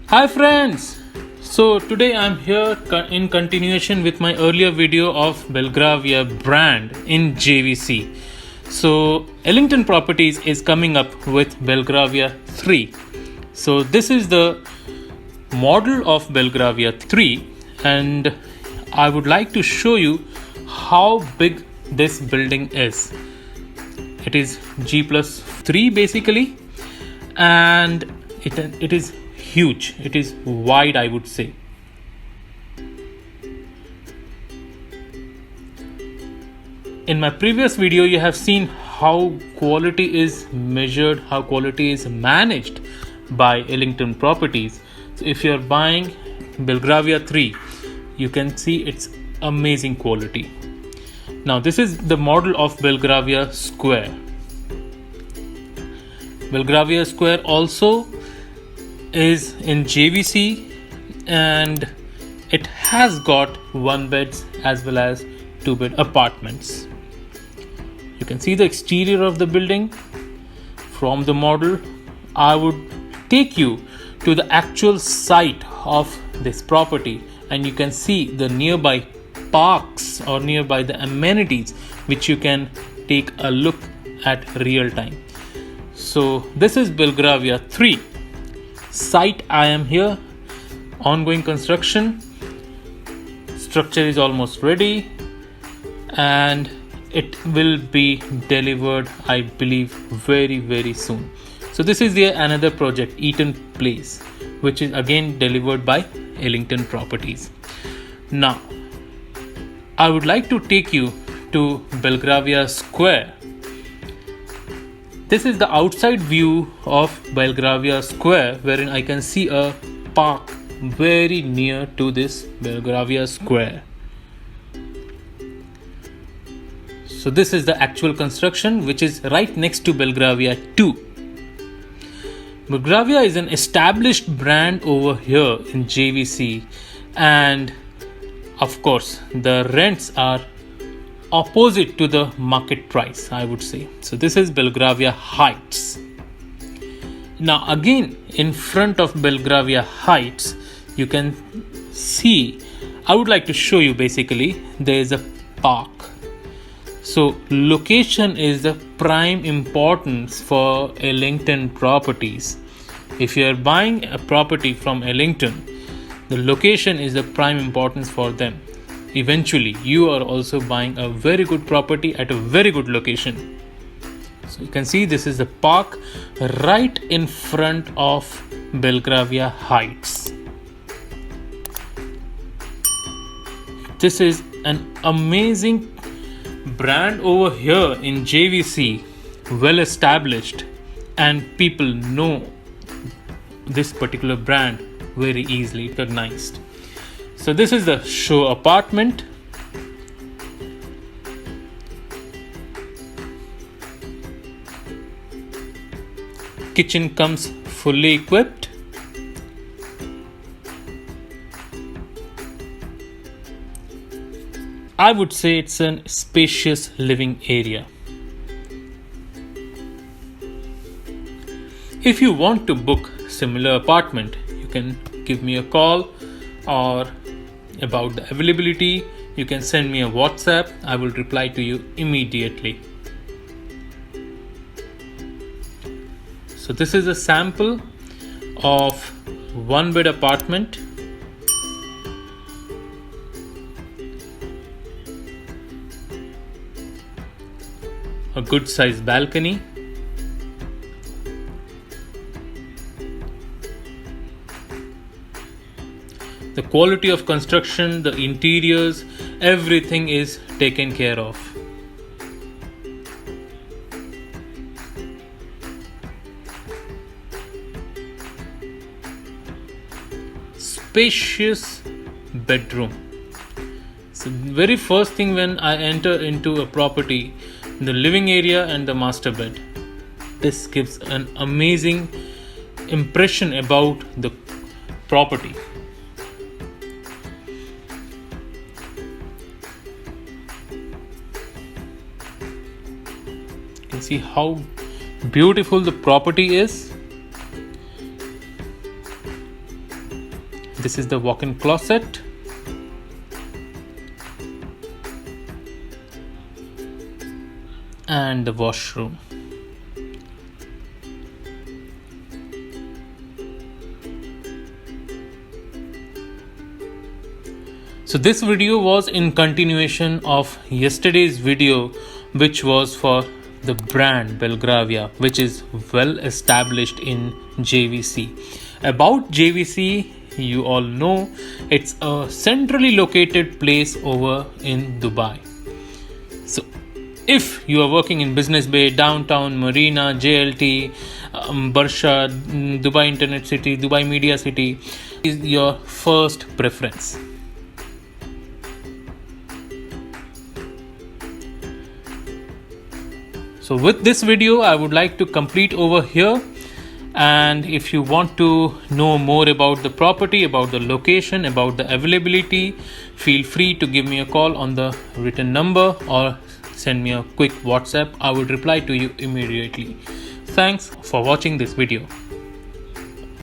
Hi friends! So today I'm here in continuation with my earlier video of Belgravia brand in JVC. So Ellington Properties is coming up with Belgravia 3. So this is the model of Belgravia 3 and I would like to show you how big this building is. It is G plus 3 basically, and it is huge. It is wide, I would say. In my previous video you have seen how quality is measured, how quality is managed by Ellington Properties. So if you are buying Belgravia 3, you can see its amazing quality. Now this is the model of Belgravia Square. Belgravia Square also is in JVC and it has got 1 beds as well as 2 bed apartments. You can see the exterior of the building from the model. I would take you to the actual site of this property and you can see the nearby parks or nearby the amenities which you can take a look at real time. So this is Belgravia 3 site. I am here. Ongoing construction. Structure is almost ready and it will be delivered, I believe, very soon. So this is the another project, Eaton Place, which is again delivered by Ellington Properties. Now I would like to take you to Belgravia Square. This is the outside view of Belgravia Square, wherein I can see a park very near to this Belgravia Square. So this is the actual construction which is right next to Belgravia 2. Belgravia is an established brand over here in JVC, and of course the rents are opposite to the market price, I would say. So this is Belgravia Heights. Now again, in front of Belgravia Heights you can see, I would like to show you, basically there is a park. So location is the prime importance for Ellington Properties. If you are buying a property from Ellington, the location is the prime importance for them. Eventually you are also buying a very good property at a very good location. So you can see this is the park right in front of Belgravia Heights. This is an amazing brand over here in JVC, well established, and people know this particular brand very easily recognized. So this is the show apartment. Kitchen comes fully equipped. I would say it's a spacious living area. If you want to book similar apartment, you can give me a call, or about the availability you can send me a WhatsApp. I will reply to you immediately. So this is a sample of 1 bed apartment. A good sized balcony. The quality of construction, the interiors, everything is taken care of. Spacious bedroom. So very first thing when I enter into a property, the living area and the master bed. This gives an amazing impression about the property. You can see how beautiful the property is. This is the walk-in closet. And the washroom. So this video was in continuation of yesterday's video, which was for the brand Belgravia, which is well established in JVC. About JVC, you all know it's a centrally located place over in Dubai. So if you are working in Business Bay, Downtown, Marina, JLT, Barsha, Dubai Internet City, Dubai Media City is your first preference. So with this video, I would like to complete over here. And if you want to know more about the property, about the location, about the availability, feel free to give me a call on the written number or send me a quick WhatsApp. I will reply to you immediately. Thanks for watching this video.